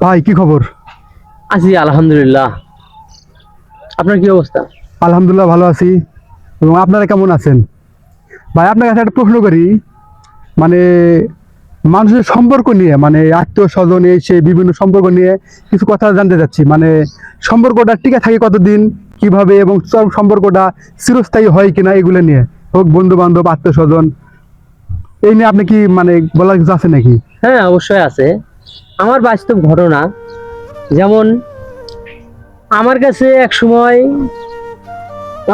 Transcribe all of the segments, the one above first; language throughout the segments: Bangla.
ভাই কি খবর? আছি আলহামদুলিল্লাহ। আপনার কি অবস্থা? আলহামদুলিল্লাহ ভালো আছি। এবং আপনারা কেমন আছেন? ভাই আপনার কাছে একটা প্রশ্ন করি, মানে মানুষের সম্পর্ক নিয়ে, মানে আত্মীয় স্বজন এই সেই বিভিন্ন সম্পর্ক নিয়ে কিছু কথা জানতে চাচ্ছি। মানে সম্পর্কটা টিকে থাকে কতদিন, কিভাবে, এবং সম্পর্কটা চিরস্থায়ী হয় কিনা, এগুলো নিয়ে হোক বন্ধু বান্ধব আত্মীয় স্বজন, এই নিয়ে আপনি কি মানে বলার কিছু আছে নাকি? হ্যাঁ, অবশ্যই আছে। আমার বাস্তব ঘটনা, যেমন আমার কাছে এক সময়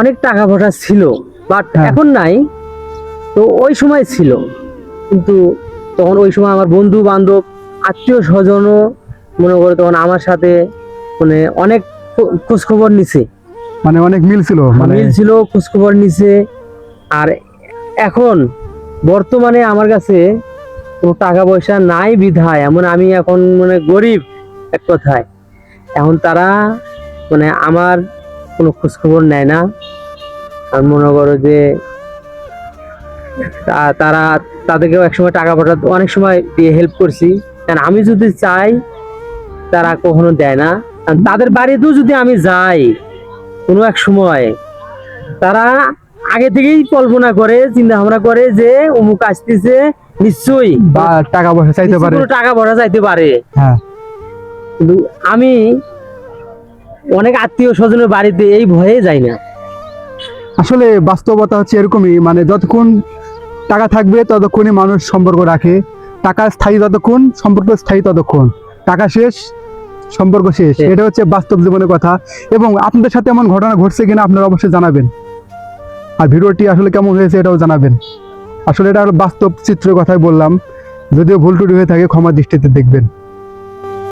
অনেক টাকা পয়সা ছিল, বাট হ্যাঁ। এখন নাই। তো ওই সময় ছিল, কিন্তু তখন ওই সময় আমার বন্ধু বান্ধব আত্মীয় স্বজনও মনে করে তখন আমার সাথে মানে অনেক খোঁজ খবর নিছে, মানে অনেক মিল ছিল, মানে মিল ছিল, খোঁজ খবর নিছে। আর এখন বর্তমানে আমার কাছে কোনো টাকা পয়সা নাই বিধায় এমন আমি এখন মানে গরিব এক কথায়। এখন তারা মানে আমার কোনো খোঁজ খবর নেয় না। আর মনে করো যে তারা তাদেরকেও একসময় টাকা পয়সা অনেক সময় দিয়ে হেল্প করছি, কারণ আমি যদি চাই তারা কখনো দেয় না। কারণ তাদের বাড়িতেও যদি আমি যাই কোনো এক সময়, তারা আগে থেকেই কল্পনা করে, চিন্তা ভাবনা করে যে অমুক আসতেছে, নিশ্চয়ই বা টাকা পয়সা চাইতে পারে। কোনো টাকা ভরা চাইতে পারে। হ্যাঁ। কিন্তু আমি অনেক আত্মীয় স্বজনের বাড়িতে এই ভয়ে যাই না। আসলে বাস্তবতা হচ্ছে এরকমই, মানে যতক্ষণ টাকা থাকবে ততক্ষণই মানুষ সম্পর্ক রাখে। টাকা স্থায়ী যতক্ষণ, সম্পর্ক স্থায়ী ততক্ষণ। টাকা শেষ, সম্পর্ক শেষ। শেষ। এটা হচ্ছে বাস্তব জীবনের কথা। এবং আপনাদের সাথে এমন ঘটনা ঘটছে কিনা আপনারা অবশ্যই জানাবেন। আর ভিডিওটি আসলে কেমন হয়েছে এটাও জানাবেন। আসলে এটা হলো বাস্তব চিত্রের কথাই বললাম, যদিও ভুল টুটি হয়ে থাকে ক্ষমা দৃষ্টিতে দেখবেন।